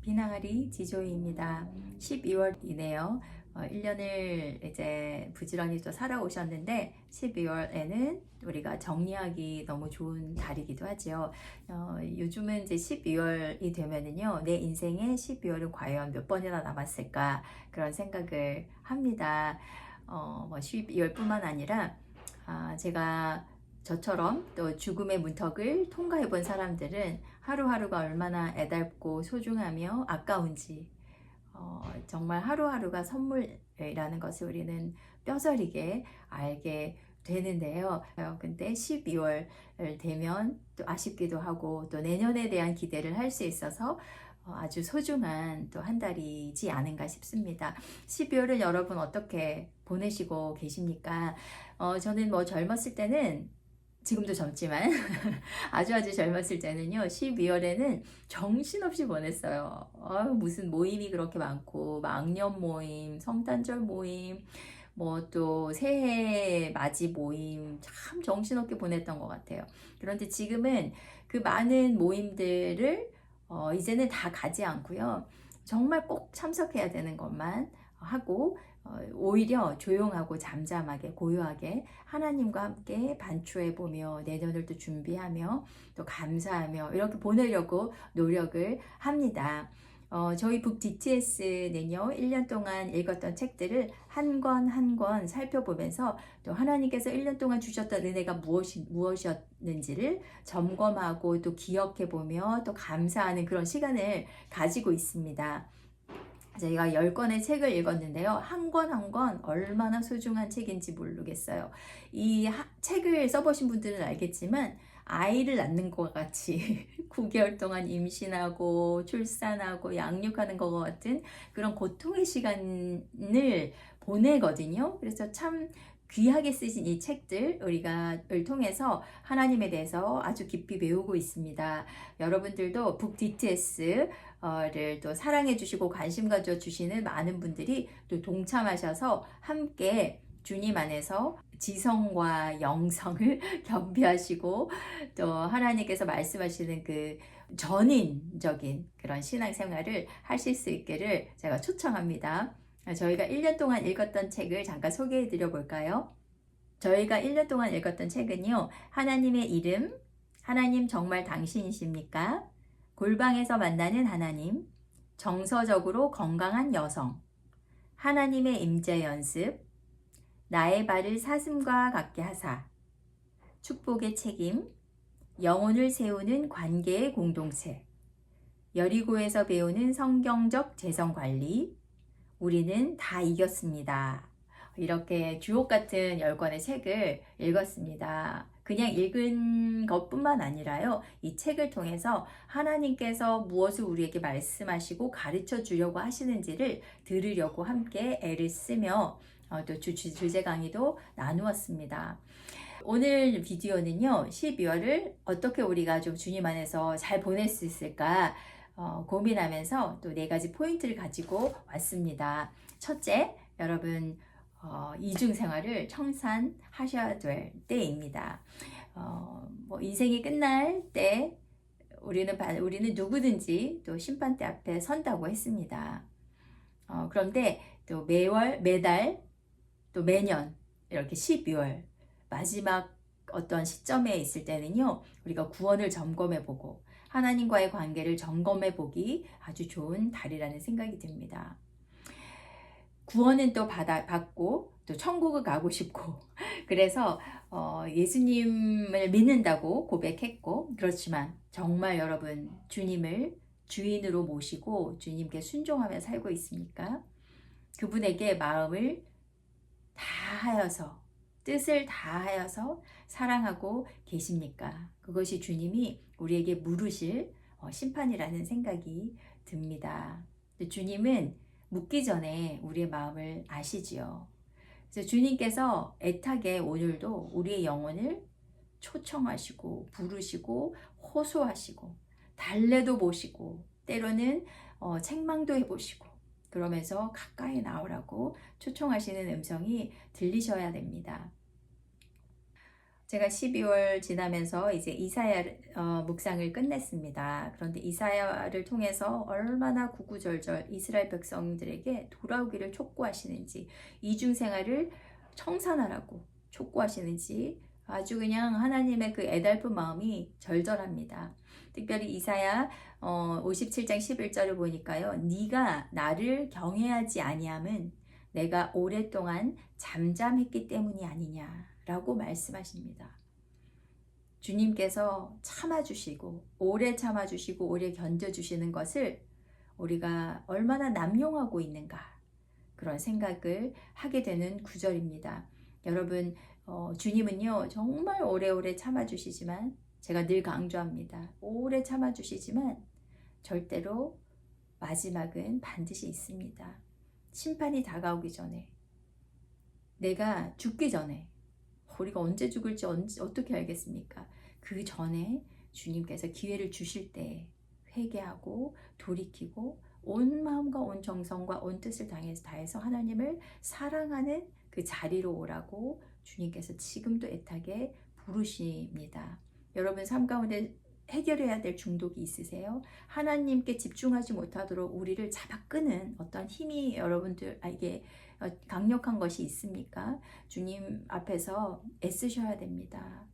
비나가리 지조이입니다. 12월이네요. 1년을 이제 부지런히 또 살아오셨는데 12월에는 우리가 정리하기 너무 좋은 달이기도 하죠. 요즘은 이제 12월이 되면은요, 내 인생에 12월은 과연 몇 번이나 남았을까 그런 생각을 합니다. 12월뿐만 아니라 제가 저처럼 또 죽음의 문턱을 통과해 본 사람들은 하루하루가 얼마나 애달고 소중하며 아까운지 정말 하루하루가 선물이라는 것을 우리는 뼈저리게 알게 되는데요. 근데 12월 되면 또 아쉽기도 하고 또 내년에 대한 기대를 할 수 있어서 아주 소중한 또 한 달이지 않은가 싶습니다. 12월을 여러분 어떻게 보내시고 계십니까? 저는 뭐 젊었을 때는 지금도 젊지만 아주 젊었을 때는요, 12월에는 정신없이 보냈어요. 무슨 모임이 그렇게 많고, 막년 모임, 성탄절 모임, 뭐 또 새해 맞이 모임, 참 정신없게 보냈던 것 같아요. 그런데 지금은 그 많은 모임들을 이제는 다 가지 않고요. 정말 꼭 참석해야 되는 것만 하고, 오히려 조용하고 잠잠하게 고요하게 하나님과 함께 반추해 보며 내년을 또 준비하며 또 감사하며 이렇게 보내려고 노력을 합니다. 저희 북 DTS는요, 1년 동안 읽었던 책들을 한 권 한 권 살펴보면서 또 하나님께서 1년 동안 주셨던 은혜가 무엇이었는지를 점검하고 또 기억해 보며 또 감사하는 그런 시간을 가지고 있습니다. 제가 10권의 책을 읽었는데요. 한 권 한 권 얼마나 소중한 책인지 모르겠어요. 이 책을 써보신 분들은 알겠지만 아이를 낳는 것 같이 9개월 동안 임신하고 출산하고 양육하는 것 같은 그런 고통의 시간을 보내거든요. 그래서 참 귀하게 쓰신 이 책들 우리가를 통해서 하나님에 대해서 아주 깊이 배우고 있습니다. 여러분들도 북 DTS 를 또 사랑해 주시고 관심 가져 주시는 많은 분들이 또 동참하셔서 함께 주님 안에서 지성과 영성을 겸비하시고 또 하나님께서 말씀하시는 그 전인적인 그런 신앙생활을 하실 수 있기를 제가 초청합니다. 저희가 1년 동안 읽었던 책을 잠깐 소개해 드려 볼까요? 저희가 1년 동안 읽었던 책은요, 하나님의 이름, 하나님 정말 당신이십니까? 골방에서 만나는 하나님, 정서적으로 건강한 여성, 하나님의 임재 연습, 나의 발을 사슴과 같게 하사, 축복의 책임, 영혼을 세우는 관계의 공동체, 여리고에서 배우는 성경적 재정 관리, 우리는 다 이겼습니다. 이렇게 주옥 같은 10권의 책을 읽었습니다. 그냥 읽은 것뿐만 아니라요, 이 책을 통해서 하나님께서 무엇을 우리에게 말씀하시고 가르쳐 주려고 하시는지를 들으려고 함께 애를 쓰며 또 주제 강의도 나누었습니다. 오늘 비디오는요, 12월을 어떻게 우리가 좀 주님 안에서 잘 보낼 수 있을까 고민하면서 또 4가지 포인트를 가지고 왔습니다. 첫째, 여러분 이중생활을 청산하셔야 될 때입니다. 인생이 끝날 때 우리는 누구든지 또 심판대 앞에 선다고 했습니다. 그런데 또 매달 또 매년 이렇게 12월 마지막 어떤 시점에 있을 때는요, 우리가 구원을 점검해 보고 하나님과의 관계를 점검해 보기 아주 좋은 달이라는 생각이 듭니다. 구원은 또 받고 또 천국을 가고 싶고 그래서 예수님을 믿는다고 고백했고, 그렇지만 정말 여러분 주님을 주인으로 모시고 주님께 순종하며 살고 있습니까? 그분에게 마음을 다하여서 뜻을 다하여서 사랑하고 계십니까? 그것이 주님이 우리에게 물으실 심판이라는 생각이 듭니다. 주님은 묻기 전에 우리의 마음을 아시지요. 그래서 주님께서 애타게 오늘도 우리의 영혼을 초청하시고 부르시고 호소하시고 달래도 보시고 때로는 책망도 해보시고 그러면서 가까이 나오라고 초청하시는 음성이 들리셔야 됩니다. 제가 12월 지나면서 이제 이사야 묵상을 끝냈습니다. 그런데 이사야를 통해서 얼마나 구구절절 이스라엘 백성들에게 돌아오기를 촉구하시는지, 이중 생활을 청산하라고 촉구하시는지 아주 그냥 하나님의 그 애달픈 마음이 절절합니다. 특별히 이사야 57장 11절을 보니까요. 네가 나를 경외하지 아니함은 내가 오랫동안 잠잠했기 때문이 아니냐라고 말씀하십니다. 주님께서 참아주시고 오래 참아주시고 오래 견뎌주시는 것을 우리가 얼마나 남용하고 있는가, 그런 생각을 하게 되는 구절입니다. 여러분, 주님은요 정말 오래오래 참아주시지만, 제가 늘 강조합니다. 오래 참아주시지만 절대로 마지막은 반드시 있습니다. 심판이 다가오기 전에, 내가 죽기 전에, 우리가 언제 죽을지 어떻게 알겠습니까? 그 전에 주님께서 기회를 주실 때 회개하고 돌이키고 온 마음과 온 정성과 온 뜻을 다해서 하나님을 사랑하는 그 자리로 오라고 주님께서 지금도 애타게 부르십니다. 여러분 삶 가운데 해결해야 될 중독이 있으세요? 하나님께 집중하지 못하도록 우리를 잡아 끄는 어떤 힘이 여러분들에게 강력한 것이 있습니까? 주님 앞에서 애쓰셔야 됩니다.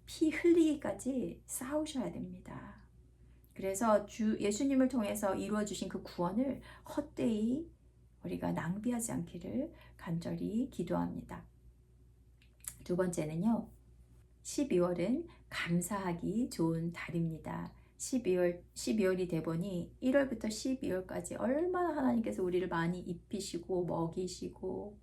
피 흘리기까지 싸우셔야 됩니다. 그래서 예수님을 통해서 이루어 주신 그 구원을 헛되이 우리가 낭비하지 않기를 간절히 기도합니다. 두 번째는요, 12월은 감사하기 좋은 달입니다. 12월이 되보니 1월부터 12월까지 얼마나 하나님께서 우리를 많이 입히시고 먹이시고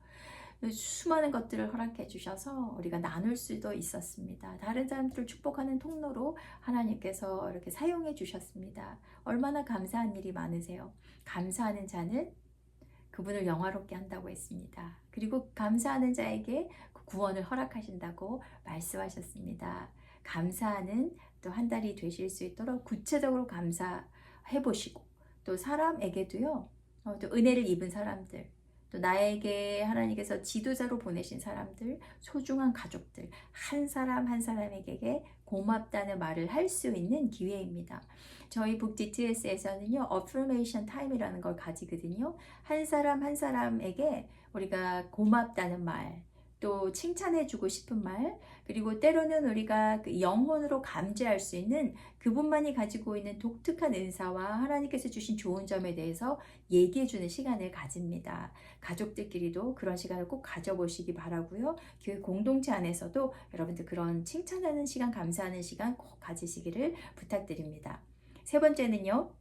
수많은 것들을 허락해 주셔서 우리가 나눌 수도 있었습니다. 다른 사람들을 축복하는 통로로 하나님께서 이렇게 사용해 주셨습니다. 얼마나 감사한 일이 많으세요. 감사하는 자는 그분을 영화롭게 한다고 했습니다. 그리고 감사하는 자에게 구원을 허락하신다고 말씀하셨습니다. 감사하는 또 한 달이 되실 수 있도록 구체적으로 감사해 보시고, 또 사람에게도요, 또 은혜를 입은 사람들, 또 나에게 하나님께서 지도자로 보내신 사람들, 소중한 가족들, 한 사람 한 사람에게 고맙다는 말을 할 수 있는 기회입니다. 저희 북 DTS에서는요, 어프리메이션 타임이라는 걸 가지거든요. 한 사람 한 사람에게 우리가 고맙다는 말, 또 칭찬해주고 싶은 말, 그리고 때로는 우리가 그 영혼으로 감지할 수 있는 그분만이 가지고 있는 독특한 은사와 하나님께서 주신 좋은 점에 대해서 얘기해주는 시간을 가집니다. 가족들끼리도 그런 시간을 꼭 가져보시기 바라고요. 교회 공동체 안에서도 여러분들 그런 칭찬하는 시간, 감사하는 시간 꼭 가지시기를 부탁드립니다. 세 번째는요,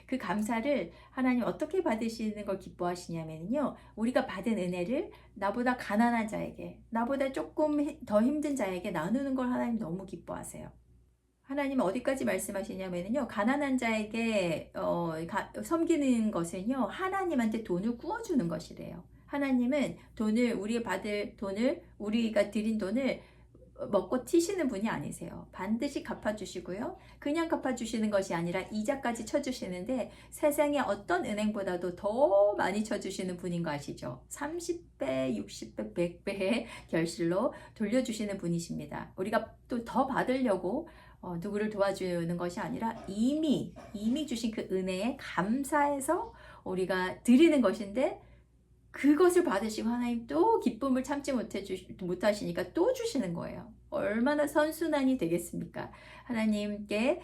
그 감사를 하나님 어떻게 받으시는 걸 기뻐하시냐면요, 우리가 받은 은혜를 나보다 가난한 자에게, 나보다 조금 더 힘든 자에게 나누는 걸 하나님 너무 기뻐하세요. 하나님은 어디까지 말씀하시냐면요, 가난한 자에게 섬기는 것은요, 하나님한테 돈을 구워주는 것이래요. 하나님은 우리가 드린 돈을 먹고 튀시는 분이 아니세요. 반드시 갚아주시고요. 그냥 갚아주시는 것이 아니라 이자까지 쳐주시는데, 세상의 어떤 은행보다도 더 많이 쳐주시는 분인 거 아시죠? 30배, 60배, 100배의 결실로 돌려주시는 분이십니다. 우리가 또 더 받으려고 누구를 도와주는 것이 아니라 이미 주신 그 은혜에 감사해서 우리가 드리는 것인데, 그것을 받으시고 하나님 또 기쁨을 참지 못하시니까 또 주시는 거예요. 얼마나 선순환이 되겠습니까? 하나님께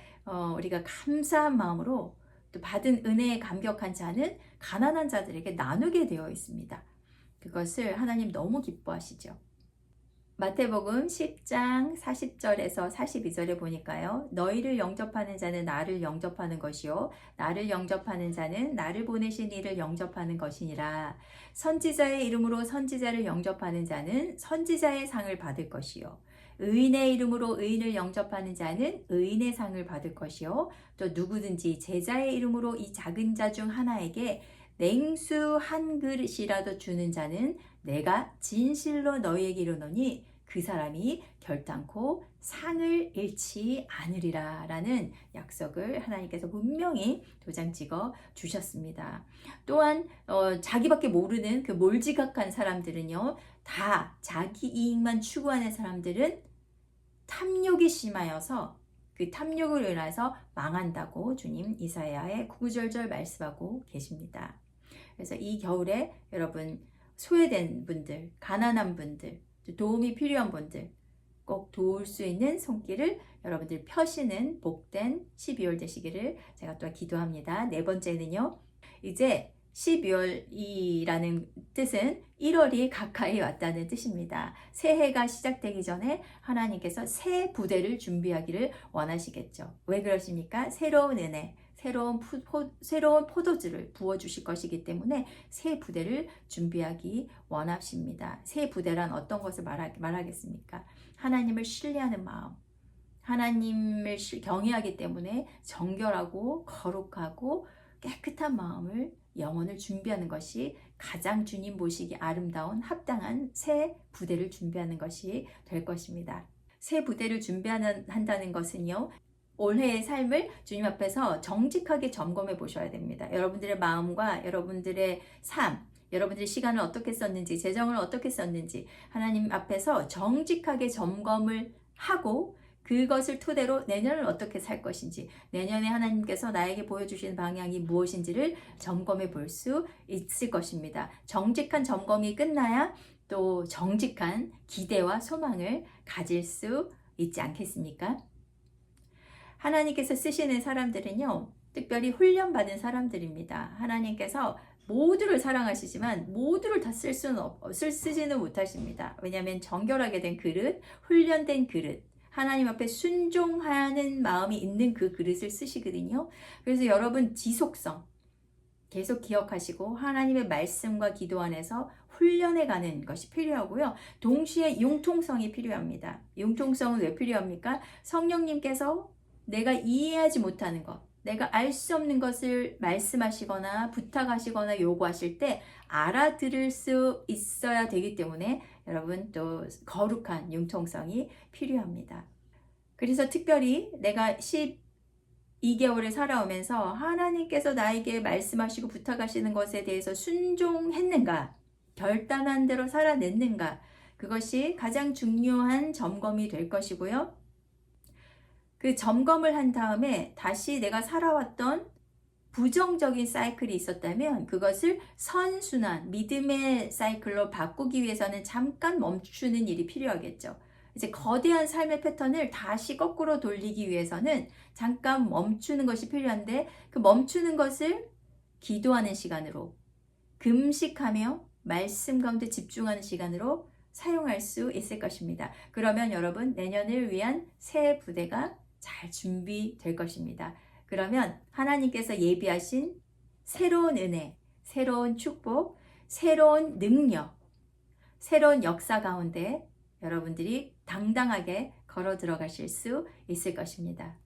우리가 감사한 마음으로 또 받은 은혜에 감격한 자는 가난한 자들에게 나누게 되어 있습니다. 그것을 하나님 너무 기뻐하시죠. 마태복음 10장 40절에서 42절에 보니까요, 너희를 영접하는 자는 나를 영접하는 것이요, 나를 영접하는 자는 나를 보내신 이를 영접하는 것이니라. 선지자의 이름으로 선지자를 영접하는 자는 선지자의 상을 받을 것이요, 의인의 이름으로 의인을 영접하는 자는 의인의 상을 받을 것이요, 또 누구든지 제자의 이름으로 이 작은 자 중 하나에게 냉수 한 그릇이라도 주는 자는 내가 진실로 너희에게 이르노니 그 사람이 결단코 상을 잃지 않으리라 라는 약속을 하나님께서 분명히 도장 찍어 주셨습니다. 또한 자기밖에 모르는 그 몰지각한 사람들은요, 다 자기 이익만 추구하는 사람들은 탐욕이 심하여서 그 탐욕으로 인해서 망한다고 주님 이사야에 구구절절 말씀하고 계십니다. 그래서 이 겨울에 여러분 소외된 분들, 가난한 분들, 도움이 필요한 분들 꼭 도울 수 있는 손길을 여러분들 펴시는 복된 12월 되시기를 제가 또 기도합니다. 네 번째는요. 이제 12월이라는 뜻은 1월이 가까이 왔다는 뜻입니다. 새해가 시작되기 전에 하나님께서 새 부대를 준비하기를 원하시겠죠. 왜 그러십니까? 새로운 은혜, 새로운 포도주를 부어주실 것이기 때문에 새 부대를 준비하기 원하십니다. 새 부대란 어떤 것을 말하겠습니까? 하나님을 신뢰하는 마음, 하나님을 경외하기 때문에 정결하고 거룩하고 깨끗한 마음을 영혼을 준비하는 것이 가장 주님 보시기 아름다운 합당한 새 부대를 준비하는 것이 될 것입니다. 새 부대를 준비한다는 것은요. 올해의 삶을 주님 앞에서 정직하게 점검해 보셔야 됩니다. 여러분들의 마음과 여러분들의 삶, 여러분들의 시간을 어떻게 썼는지, 재정을 어떻게 썼는지 하나님 앞에서 정직하게 점검을 하고 그것을 토대로 내년을 어떻게 살 것인지, 내년에 하나님께서 나에게 보여주시는 방향이 무엇인지를 점검해 볼 수 있을 것입니다. 정직한 점검이 끝나야 또 정직한 기대와 소망을 가질 수 있지 않겠습니까? 하나님께서 쓰시는 사람들은요, 특별히 훈련받은 사람들입니다. 하나님께서 모두를 사랑하시지만 모두를 다 쓰지는 못하십니다. 왜냐하면 정결하게 된 그릇, 훈련된 그릇, 하나님 앞에 순종하는 마음이 있는 그 그릇을 쓰시거든요. 그래서 여러분 지속성 계속 기억하시고 하나님의 말씀과 기도 안에서 훈련해 가는 것이 필요하고요. 동시에 융통성이 필요합니다. 융통성은 왜 필요합니까? 성령님께서 내가 이해하지 못하는 것, 내가 알 수 없는 것을 말씀하시거나 부탁하시거나 요구하실 때 알아들을 수 있어야 되기 때문에 여러분 또 거룩한 융통성이 필요합니다. 그래서 특별히 내가 12개월을 살아오면서 하나님께서 나에게 말씀하시고 부탁하시는 것에 대해서 순종했는가, 결단한 대로 살아냈는가, 그것이 가장 중요한 점검이 될 것이고요. 그 점검을 한 다음에 다시 내가 살아왔던 부정적인 사이클이 있었다면 그것을 선순환, 믿음의 사이클로 바꾸기 위해서는 잠깐 멈추는 일이 필요하겠죠. 이제 거대한 삶의 패턴을 다시 거꾸로 돌리기 위해서는 잠깐 멈추는 것이 필요한데 그 멈추는 것을 기도하는 시간으로, 금식하며 말씀 가운데 집중하는 시간으로 사용할 수 있을 것입니다. 그러면 여러분 내년을 위한 새 부대가 잘 준비될 것입니다. 그러면 하나님께서 예비하신 새로운 은혜, 새로운 축복, 새로운 능력, 새로운 역사 가운데 여러분들이 당당하게 걸어 들어가실 수 있을 것입니다.